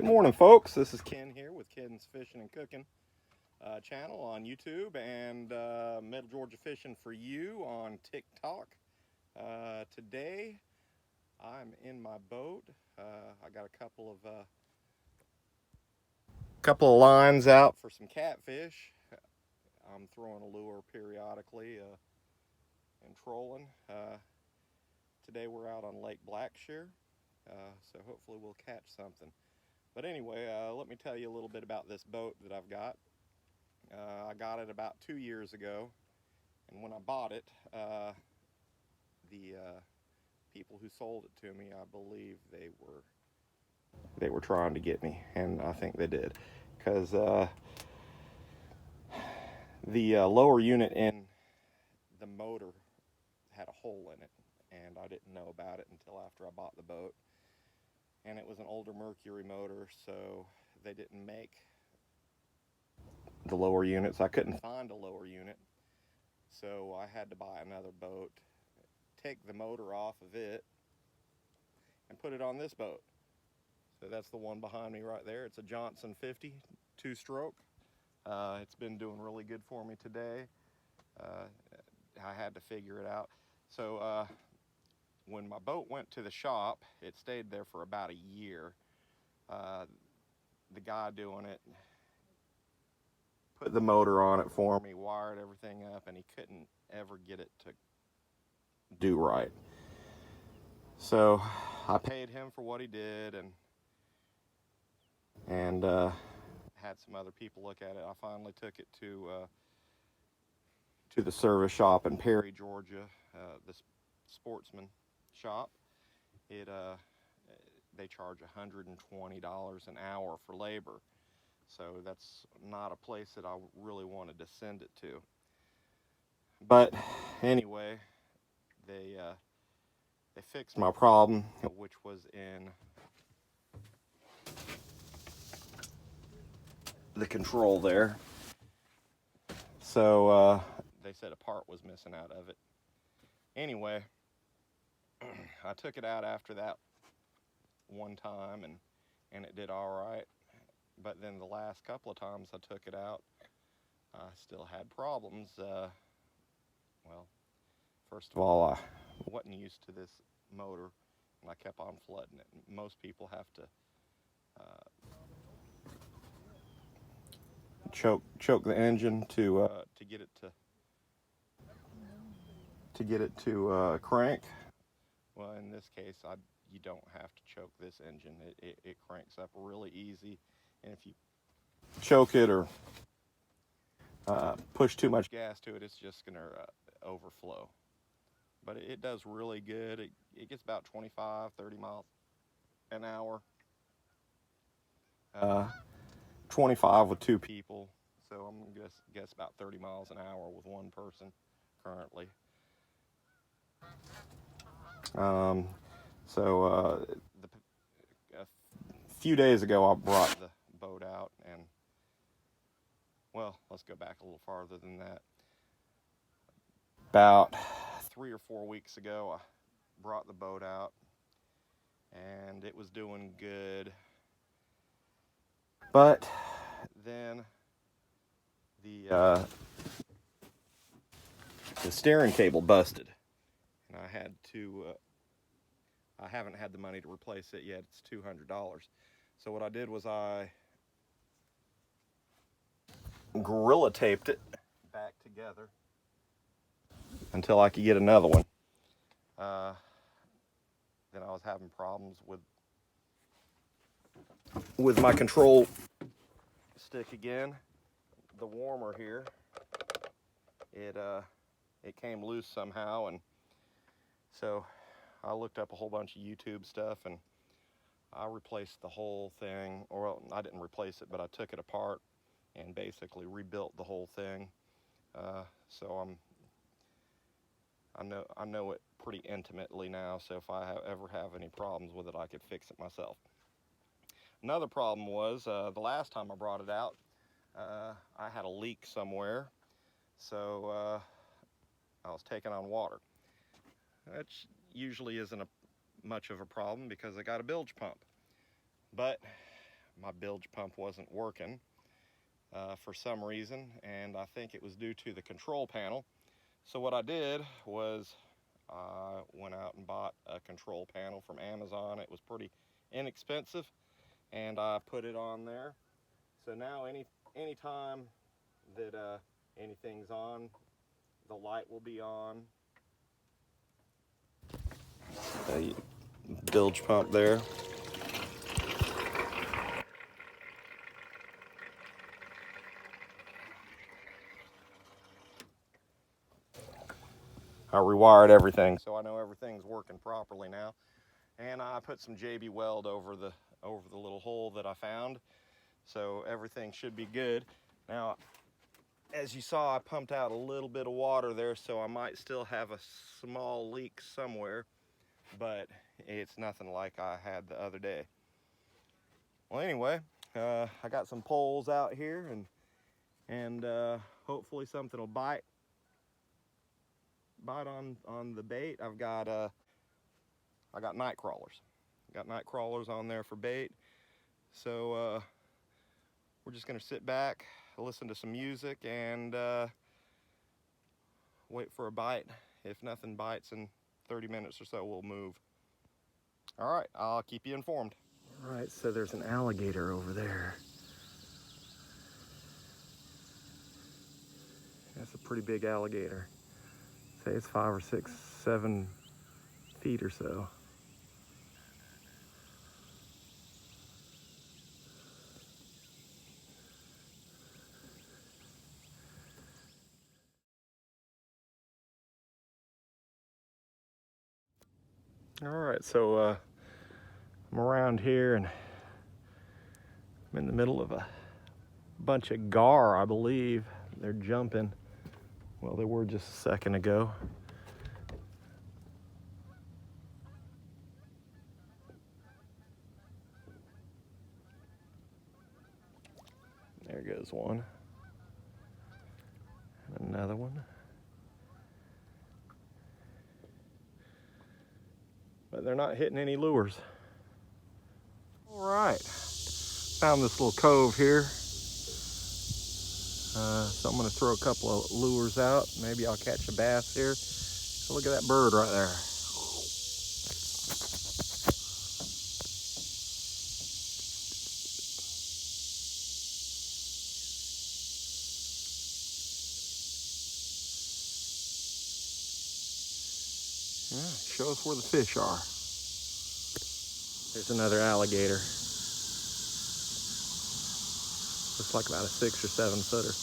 Good morning, folks. This is Ken here with Ken's Fishing and Cooking channel on YouTube and Middle Georgia Fishing for You on TikTok. Today, I'm in my boat. I got a couple of lines out for some catfish. I'm throwing a lure periodically and trolling. Today we're out on Lake Blackshear, so hopefully we'll catch something. But anyway, let me tell you a little bit about this boat that I've got. I got it about 2 years ago, and when I bought it, the people who sold it to me, I believe they were trying to get me, and I think they did, because the lower unit in the motor had a hole in it, and I didn't know about it until after I bought the boat. And it was an older Mercury motor, so they didn't make the lower units. I couldn't find a lower unit, so I had to buy another boat, take the motor off of it, and put it on this boat. So that's the one behind me right there. It's a Johnson 50 two-stroke. It's been doing really good for me today. I had to figure it out. So when my boat went to the shop, it stayed there for about a year. The guy doing it put the motor on it for me, wired everything up, and he couldn't ever get it to do right. So I paid him for what he did and had some other people look at it. I finally took it to the service shop in Perry, Georgia, the Sportsman shop. They charge $120 an hour for labor, so that's not a place that I really wanted to send it to. But anyway, they fixed my problem, which was in the control there. So they said a part was missing out of it. Anyway, I took it out after that one time, and it did all right. But then the last couple of times I took it out, I still had problems. Well, first of all, I wasn't used to this motor, and I kept on flooding it. Most people have to choke the engine to get it to crank. Well, in this case, you don't have to choke this engine. It cranks up really easy, and if you choke it or push too much gas to it, it's just going to overflow. But it does really good. It gets about 25, 30 miles an hour. 25 with two people, so I'm going to guess about 30 miles an hour with one person currently. A few days ago I brought the boat out, and well, let's go back a little farther than that. About 3 or 4 weeks ago I brought the boat out, and it was doing good, but then the steering cable busted, and I haven't had the money to replace it yet. It's $200. So what I did was I gorilla taped it back together until I could get another one. Then I was having problems with my control stick again. The warmer here, it came loose somehow, and so I looked up a whole bunch of YouTube stuff, and I replaced the whole thing. Or well, I didn't replace it, but I took it apart and basically rebuilt the whole thing. So I know it pretty intimately now, so if I ever have any problems with it, I could fix it myself. Another problem was the last time I brought it out, I had a leak somewhere, so I was taking on water. That usually isn't much of a problem because I got a bilge pump. But my bilge pump wasn't working for some reason, and I think it was due to the control panel. So what I did was I went out and bought a control panel from Amazon. It was pretty inexpensive, and I put it on there. So now anytime that anything's on, the light will be on. The bilge pump there. I rewired everything, so I know everything's working properly now. And I put some JB Weld over the little hole that I found, so everything should be good. Now, as you saw, I pumped out a little bit of water there, so I might still have a small leak somewhere, but it's nothing like I had the other day. Well, anyway, I got some poles out here, and hopefully something will bite on the bait. I got night crawlers. Got night crawlers on there for bait. So we're just gonna sit back, listen to some music, and wait for a bite. If nothing bites in 30 minutes or so, we'll move. All right, I'll keep you informed. All right, so there's an alligator over there. That's a pretty big alligator. Say it's 5 or 6, 7 feet or so. All right, so I'm around here and I'm in the middle of a bunch of gar, I believe. They're jumping. Well, they were just a second ago. There goes one. And another one. But they're not hitting any lures. All right, found this little cove here. So I'm gonna throw a couple of lures out. Maybe I'll catch a bass here. So look at that bird right there. Yeah, show us where the fish are. There's another alligator. Looks like about a 6 or 7 footer.